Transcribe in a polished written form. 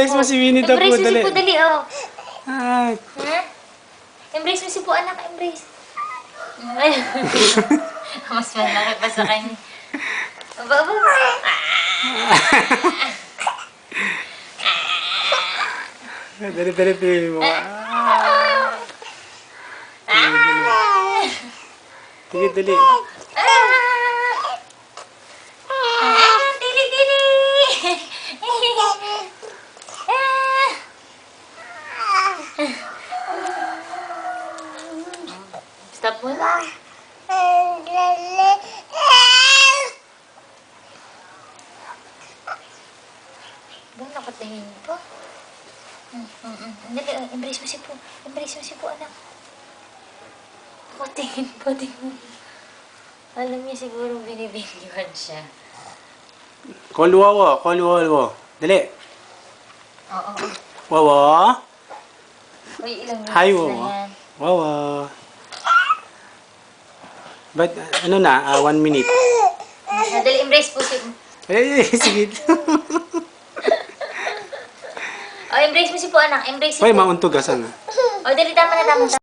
Embrace mo si Winnie the Pooh, Embrace mo si dali. Pooh, dali, oh. Ah, Ha? Embrace mo si Pooh, anak. Embrace. Ay. Mas malaki pa sa kanya. Aba, aba. dali, pili mo. Dali, dali. Dili, dili. Stop mo na. Ba, nakatingin pa. Dali, embrace mo si Pooh. Embrace mo si Pooh, anak. Nakatingin pa, tingin. Alam niya siguro binibigyan siya. Call Wawa, call Wawa. Dali. Oo. Wawa. Uy, ilang minutes Hi, na Wawa. yan. Wawa. But, ano na, 1 minute. Dali, embrace po si... Sige. Oh, embrace mo si po, anak. Embrace si Ay, po. mauntugasan na. Oh, dali, tama na, tama na.